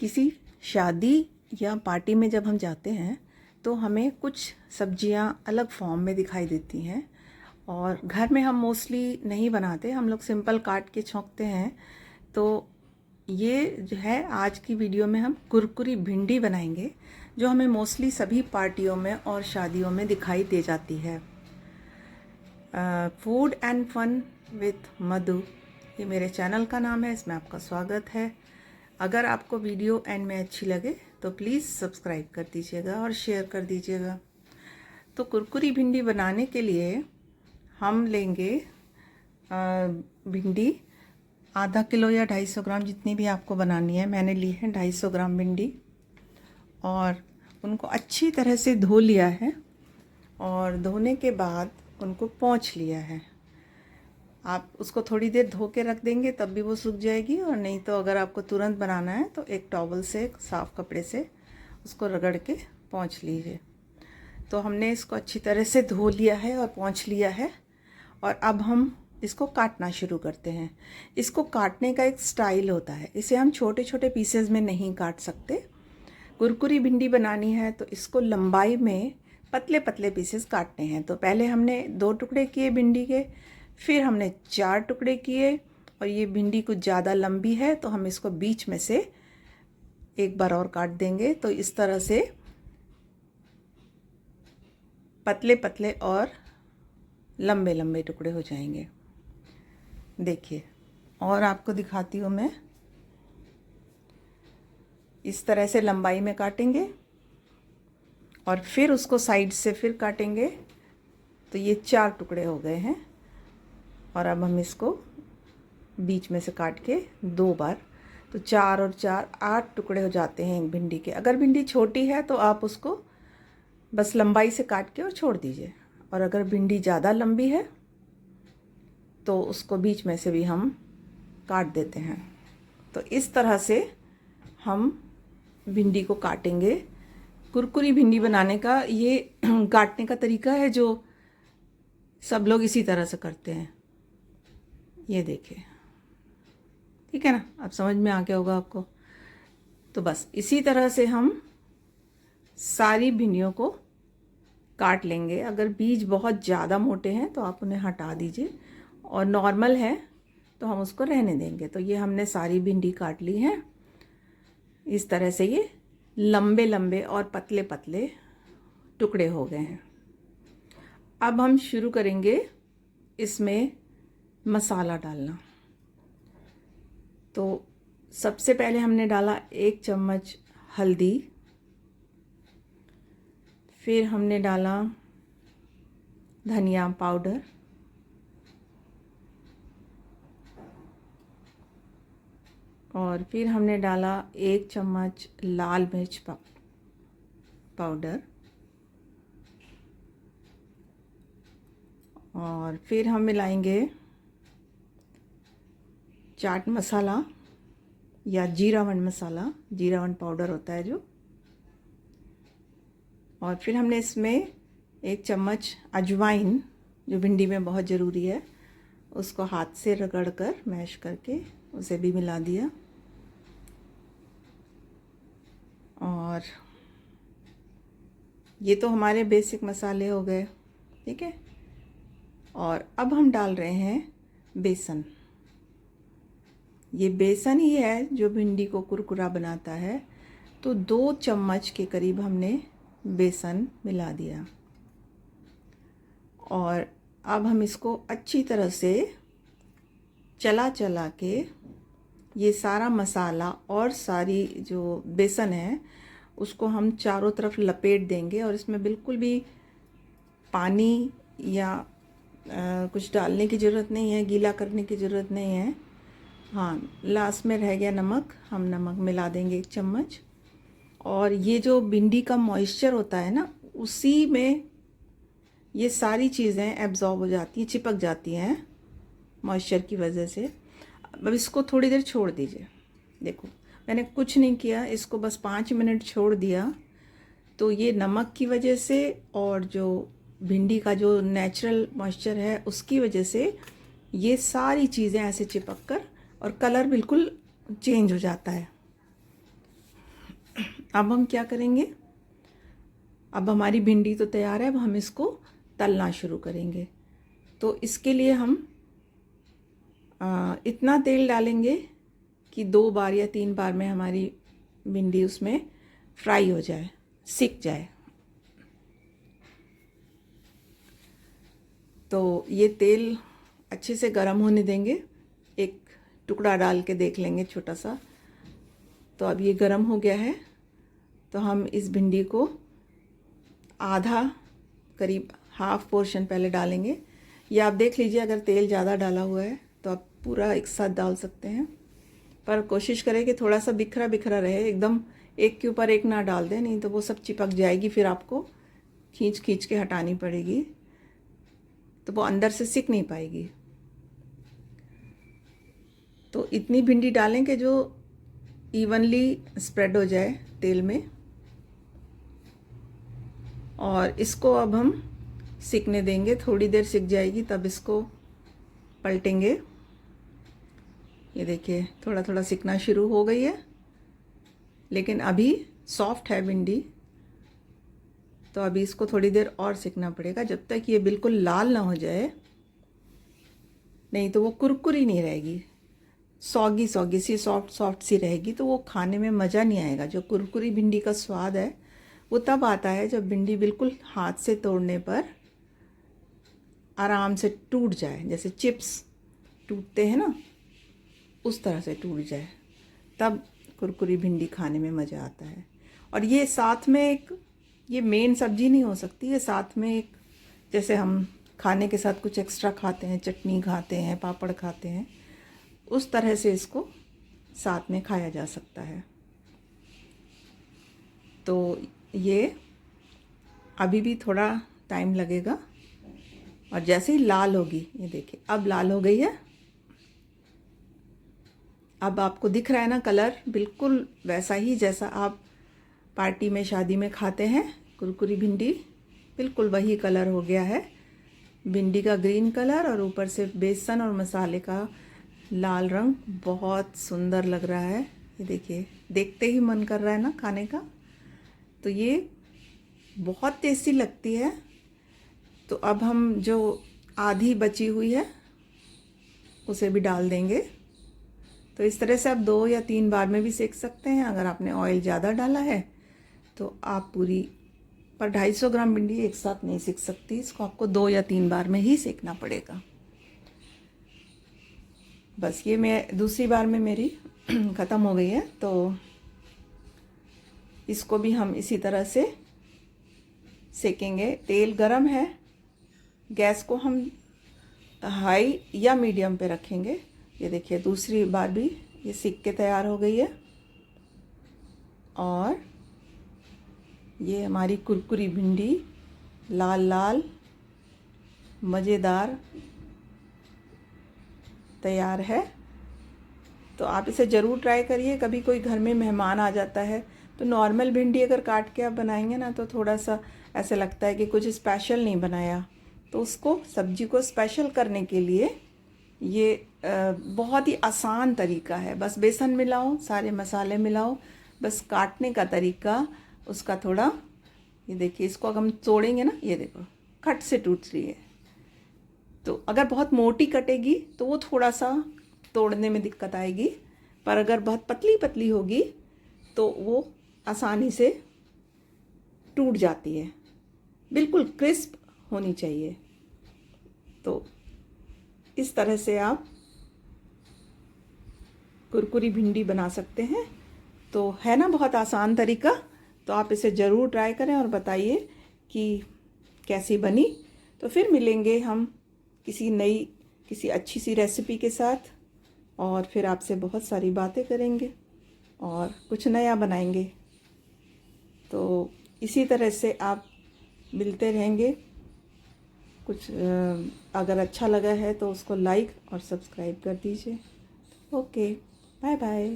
किसी शादी या पार्टी में जब हम जाते हैं तो हमें कुछ सब्जियां अलग फॉर्म में दिखाई देती हैं और घर में हम मोस्टली नहीं बनाते, हम लोग सिंपल काट के छौंकते हैं। तो ये जो है आज की वीडियो में हम कुरकुरी भिंडी बनाएंगे जो हमें मोस्टली सभी पार्टियों में और शादियों में दिखाई दे जाती है। फूड एंड फन विथ मधु, ये मेरे चैनल का नाम है, इसमें आपका स्वागत है। अगर आपको वीडियो एंड में अच्छी लगे तो प्लीज़ सब्सक्राइब कर दीजिएगा और शेयर कर दीजिएगा। तो कुरकुरी भिंडी बनाने के लिए हम लेंगे भिंडी आधा किलो या 250 ग्राम, जितनी भी आपको बनानी है। मैंने ली है 250 ग्राम भिंडी और उनको अच्छी तरह से धो लिया है और धोने के बाद उनको पोंछ लिया है। आप उसको थोड़ी देर धो के रख देंगे तब भी वो सूख जाएगी, और नहीं तो अगर आपको तुरंत बनाना है तो एक टॉवल से, साफ़ कपड़े से उसको रगड़ के पोंछ लीजिए। तो हमने इसको अच्छी तरह से धो लिया है और पोंछ लिया है और अब हम इसको काटना शुरू करते हैं। इसको काटने का एक स्टाइल होता है, इसे हम छोटे छोटे पीसेज में नहीं काट सकते। कुरकुरी भिंडी बनानी है तो इसको लंबाई में पतले पतले पीसेस काटने हैं। तो पहले हमने 2 टुकड़े किए भिंडी के, फिर हमने 4 टुकड़े किए, और ये भिंडी कुछ ज़्यादा लंबी है तो हम इसको बीच में से एक बार और काट देंगे। तो इस तरह से पतले पतले और लंबे लंबे टुकड़े हो जाएंगे। देखिए, और आपको दिखाती हूँ मैं। इस तरह से लंबाई में काटेंगे और फिर उसको साइड से फिर काटेंगे। तो ये 4 टुकड़े हो गए हैं और अब हम इसको बीच में से काट के 2 बार, तो 4 और 4 8 टुकड़े हो जाते हैं एक भिंडी के। अगर भिंडी छोटी है तो आप उसको बस लंबाई से काट के और छोड़ दीजिए, और अगर भिंडी ज़्यादा लंबी है तो उसको बीच में से भी हम काट देते हैं। तो इस तरह से हम भिंडी को काटेंगे। कुरकुरी भिंडी बनाने का ये काटने का तरीका है जो सब लोग इसी तरह से करते हैं। ये देखिए, ठीक है ना, अब समझ में आ गया होगा आपको। तो बस इसी तरह से हम सारी भिंडियों को काट लेंगे। अगर बीज बहुत ज़्यादा मोटे हैं तो आप उन्हें हटा दीजिए, और नॉर्मल है तो हम उसको रहने देंगे। तो ये हमने सारी भिंडी काट ली है। इस तरह से ये लंबे लंबे और पतले पतले टुकड़े हो गए हैं। अब हम शुरू करेंगे इसमें मसाला डालना। तो सबसे पहले हमने डाला 1 चम्मच हल्दी, फिर हमने डाला धनिया पाउडर, और फिर हमने डाला 1 चम्मच लाल मिर्च पाउडर, और फिर हम मिलाएंगे चाट मसाला या जीरावन मसाला, जीरावन पाउडर होता है जो, और फिर हमने इसमें 1 चम्मच अजवाइन, जो भिंडी में बहुत ज़रूरी है, उसको हाथ से रगड़ कर मैश करके उसे भी मिला दिया। और ये तो हमारे बेसिक मसाले हो गए, ठीक है। और अब हम डाल रहे हैं बेसन। ये बेसन ही है जो भिंडी को कुरकुरा बनाता है। तो 2 चम्मच के करीब हमने बेसन मिला दिया, और अब हम इसको अच्छी तरह से चला चला के ये सारा मसाला और सारी जो बेसन है उसको हम चारों तरफ लपेट देंगे। और इसमें बिल्कुल भी पानी या कुछ डालने की ज़रूरत नहीं है, गीला करने की ज़रूरत नहीं है। हाँ, लास्ट में रह गया नमक, हम नमक मिला देंगे 1 चम्मच। और ये जो भिंडी का मॉइस्चर होता है ना, उसी में ये सारी चीज़ें एब्जॉर्ब हो जाती हैं, चिपक जाती हैं मॉइस्चर की वजह से। अब इसको थोड़ी देर छोड़ दीजिए। देखो, मैंने कुछ नहीं किया, इसको बस 5 मिनट छोड़ दिया। तो ये नमक की वजह से और जो भिंडी का जो नेचुरल मॉइस्चर है उसकी वजह से ये सारी चीज़ें ऐसे चिपक कर और कलर बिल्कुल चेंज हो जाता है। अब हम क्या करेंगे, अब हमारी भिंडी तो तैयार है, अब हम इसको तलना शुरू करेंगे। तो इसके लिए हम इतना तेल डालेंगे कि 2 बार या 3 बार में हमारी भिंडी उसमें फ्राई हो जाए, सिक जाए। तो ये तेल अच्छे से गर्म होने देंगे, एक टुकड़ा डाल के देख लेंगे छोटा सा। तो अब ये गर्म हो गया है, तो हम इस भिंडी को आधा, करीब हाफ पोर्शन पहले डालेंगे। या आप देख लीजिए, अगर तेल ज़्यादा डाला हुआ है तो आप पूरा एक साथ डाल सकते हैं, पर कोशिश करें कि थोड़ा सा बिखरा बिखरा रहे, एकदम एक के ऊपर एक ना डाल दें, नहीं तो वो सब चिपक जाएगी, फिर आपको खींच खींच के हटानी पड़ेगी, तो वो अंदर से सिक नहीं पाएगी। तो इतनी भिंडी डालें कि जो इवनली स्प्रेड हो जाए तेल में। और इसको अब हम सिकने देंगे, थोड़ी देर सिक जाएगी तब इसको पलटेंगे। ये देखिए थोड़ा थोड़ा सिकना शुरू हो गई है, लेकिन अभी सॉफ्ट है भिंडी, तो अभी इसको थोड़ी देर और सिकना पड़ेगा, जब तक ये बिल्कुल लाल ना हो जाए, नहीं तो वो कुरकुरी नहीं रहेगी, सौगी सौगी सी, सॉफ्ट सॉफ्ट सी रहेगी, तो वो खाने में मज़ा नहीं आएगा। जो कुरकुरी भिंडी का स्वाद है वो तब आता है जब भिंडी बिल्कुल हाथ से तोड़ने पर आराम से टूट जाए, जैसे चिप्स टूटते हैं ना, उस तरह से टूट जाए, तब कुरकुरी भिंडी खाने में मज़ा आता है। और ये साथ में एक, ये मेन सब्जी नहीं हो सकती, ये साथ में एक, जैसे हम खाने के साथ कुछ एक्स्ट्रा खाते हैं, चटनी खाते हैं, पापड़ खाते हैं, उस तरह से इसको साथ में खाया जा सकता है। तो ये अभी भी थोड़ा टाइम लगेगा, और जैसे ही लाल होगी, ये देखिए अब लाल हो गई है, अब आपको दिख रहा है ना कलर, बिल्कुल वैसा ही जैसा आप पार्टी में, शादी में खाते हैं कुरकुरी भिंडी, बिल्कुल वही कलर हो गया है, भिंडी का ग्रीन कलर और ऊपर से बेसन और मसाले का लाल रंग, बहुत सुंदर लग रहा है। ये देखिए, देखते ही मन कर रहा है ना खाने का। तो ये बहुत टेस्टी लगती है। तो अब हम जो आधी बची हुई है उसे भी डाल देंगे। तो इस तरह से आप 2 या 3 बार में भी सेक सकते हैं। अगर आपने ऑयल ज़्यादा डाला है तो आप पूरी, पर 250 ग्राम भिंडी एक साथ नहीं सेक सकती, इसको आपको 2 या 3 बार में ही सेकना पड़ेगा। बस ये मैं दूसरी बार में मेरी ख़त्म हो गई है, तो इसको भी हम इसी तरह से सेकेंगे। तेल गरम है, गैस को हम हाई या मीडियम पे रखेंगे। ये देखिए दूसरी बार भी ये सिक के तैयार हो गई है, और ये हमारी कुरकुरी भिंडी लाल लाल मज़ेदार तैयार है। तो आप इसे ज़रूर ट्राई करिए। कभी कोई घर में मेहमान आ जाता है तो नॉर्मल भिंडी अगर काट के आप बनाएंगे ना, तो थोड़ा सा ऐसे लगता है कि कुछ स्पेशल नहीं बनाया। तो उसको, सब्जी को स्पेशल करने के लिए ये बहुत ही आसान तरीका है। बस बेसन मिलाओ, सारे मसाले मिलाओ, बस काटने का तरीका उसका थोड़ा, ये देखिए इसको अगर हम तोड़ेंगे ना, ये देखो खट से टूट रही है। तो अगर बहुत मोटी कटेगी तो वो थोड़ा सा तोड़ने में दिक्कत आएगी, पर अगर बहुत पतली पतली होगी तो वो आसानी से टूट जाती है। बिल्कुल क्रिस्प होनी चाहिए। तो इस तरह से आप कुरकुरी भिंडी बना सकते हैं। तो है ना बहुत आसान तरीका। तो आप इसे ज़रूर ट्राई करें और बताइए कि कैसी बनी। तो फिर मिलेंगे हम किसी अच्छी सी रेसिपी के साथ, और फिर आपसे बहुत सारी बातें करेंगे और कुछ नया बनाएंगे। तो इसी तरह से आप मिलते रहेंगे। कुछ अगर अच्छा लगा है तो उसको लाइक और सब्सक्राइब कर दीजिए। Okay, bye bye.